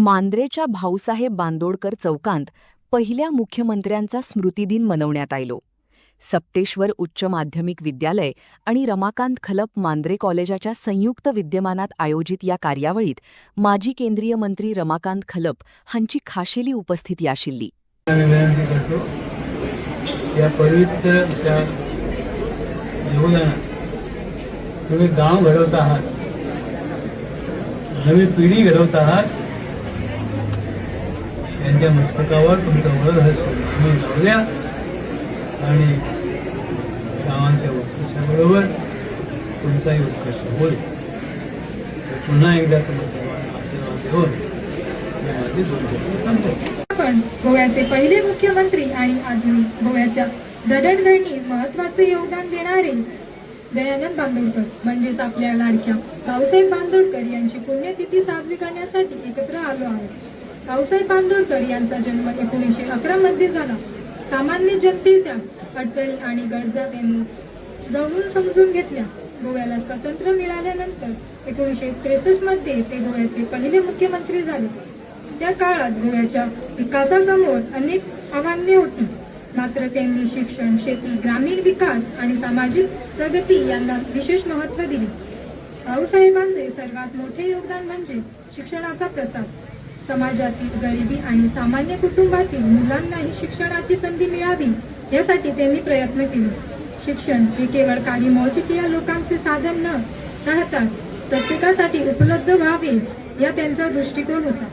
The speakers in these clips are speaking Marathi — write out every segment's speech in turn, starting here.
मांद्रेच्या भाऊसाहेब बांदोडकर चौकांत पहिल्या मुख्यमंत्र्यांचा स्मृतिदिन मनवण्यात आयलो. सप्तेश्वर उच्च माध्यमिक विद्यालय आणि रमाकांत खलप मांद्रे कॉलेजाच्या संयुक्त विद्यमानात आयोजित या कार्यावळीत माजी केंद्रीय मंत्री रमाकांत खलप हांची खाशेली उपस्थिती आशिल्ली. या पवित्र तुम्ही गाव घडवत आहात, नवी पिढी घडवत आहात. त्यांच्या मस्तकावर तुमचं वरहस्त तुम्ही लावल्या आणि गावांच्या उत्कर्षाबरोबर तुमचाही उत्कर्ष होईल. पुन्हा एकदा तुम्हाला सर्वांना आशीर्वाद देऊन माझी दोन शब्द सांगतो. पण गोव्याचे पहिले मुख्यमंत्री आणि आधुनिक गोव्याच्या जडणघडणीत महत्त्वाचे योगदान देणारे दयानंद बांदोडकर म्हणजेच आपल्या लाडक्या भाऊसाहेब बांदोडकर यांची पुण्यतिथी साजरी करण्यासाठी एकत्र आलो आहोत. भाऊसाहेब बांदोडकर यांचा जन्म 1911 मध्ये झाला. सामान्य जनतेच्या अडचणी आणि गरजा त्यांनी जाणून समजून घेतल्या. गोव्याला स्वातंत्र्य मिळाल्यानंतर 1963 मध्ये ते गोव्याचे पहिले मुख्यमंत्री झाले. त्या काळात गोव्याच्या विकासासमोर अनेक आव्हाने होती, मात्र त्यांनी शिक्षण, शेती, ग्रामीण विकास आणि सामाजिक प्रगती यांना विशेष महत्त्व दिले. भाऊसाहेबांचे सर्वात मोठे योगदान म्हणजे शिक्षणाचा प्रसार. समाजातील गरिबी आणि सामान्य कुटुंबातील मुलांनाही शिक्षणाची संधी मिळावी यासाठी त्यांनी प्रयत्न केले. शिक्षण हे केवळ काही मोजक्या लोकांचे साधन न राहता प्रत्येकासाठी उपलब्ध व्हावे या त्यांचा दृष्टिकोन होता.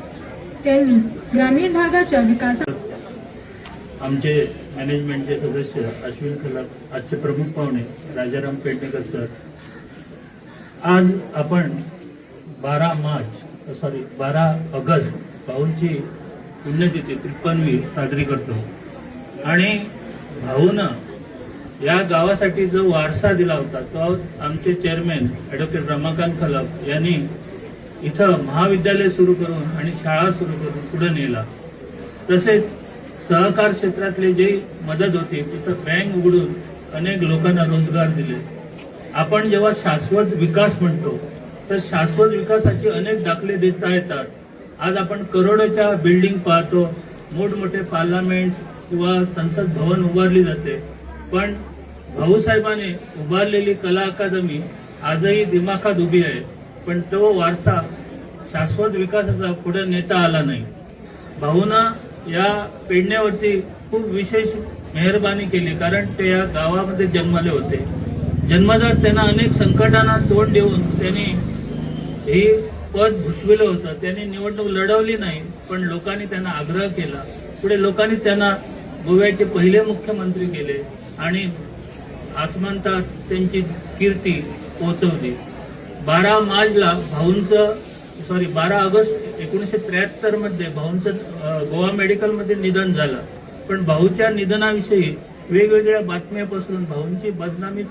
त्यांनी ग्रामीण भागाच्या विकासात आमचे मॅनेजमेंटचे सदस्य अश्विन खलप, आजचे प्रमुख पाहुणे राजाराम पेडणेकर सर, आज आपण 12 ऑगस्ट भाऊंची पुण्यतिथी 53वी साजरी करतो. आणि भाऊनं या गावासाठी जो वारसा दिला होता तो आमचे चेअरमॅन ॲडव्होकेट रमाकांत खलप यांनी इथं महाविद्यालय सुरू करून आणि शाळा सुरू करून पुढे नेला. तसेच सहकार क्षेत्रातले जे मदत होती तिथं बँक उघडून अनेक लोकांना रोजगार दिले. आपण जेव्हा शाश्वत विकास म्हणतो तर शाश्वत विकासाचे अनेक दाखले देता येतात. आज आपण करोडोच्या बिल्डिंग पाहतो, मोठमोठे पार्लमेंट किंवा संसद भवन उभारली जाते, पण भाऊसाहेबांनी उभारलेली कला अकादमी आजही दिमाखात उभी आहे, पण तो वारसा शाश्वत विकासाचा पुढे नेता आला नाही. भाऊना या पेडण्यावरती खूप विशेष मेहरबानी केली, कारण ते या गावामध्ये जन्मले होते. जन्मजात त्यांना अनेक संकटांना तोंड देऊन त्यांनी हे पद भूषविलं होतं. त्यांनी निवडणूक लढवली नाही, पण लोकांनी त्यांना आग्रह केला. पुढे लोकांनी त्यांना गोव्याचे पहिले मुख्यमंत्री केले आणि आसमानतात त्यांची कीर्ती पोहोचवली. 12 ऑगस्ट 1973 मध्ये भाऊंचं गोवा मेडिकलमध्ये निधन झालं. पण भाऊच्या निधनाविषयी वेगवेगळ्या बातम्यापासून भाऊंची बदनामी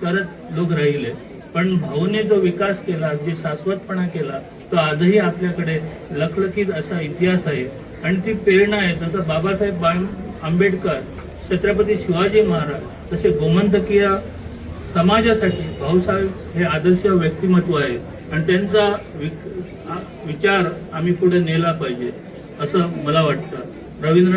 करत लोक राहिले. पण भाऊने जो विकास केला, जे शाश्वतपणा केला, तो आजही आपल्याकडे लखलखीत असा इतिहास आहे आणि ती प्रेरणा आहे. जसं बाबासाहेब आंबेडकर, छत्रपती शिवाजी महाराज, तसे गोमंतकीय समाजासाठी भाऊसाहेब हे आदर्श व्यक्तिमत्व आहे आणि त्यांचा विचार आम्ही पुढे नेला पाहिजे असं मला वाटतं. रवींद्र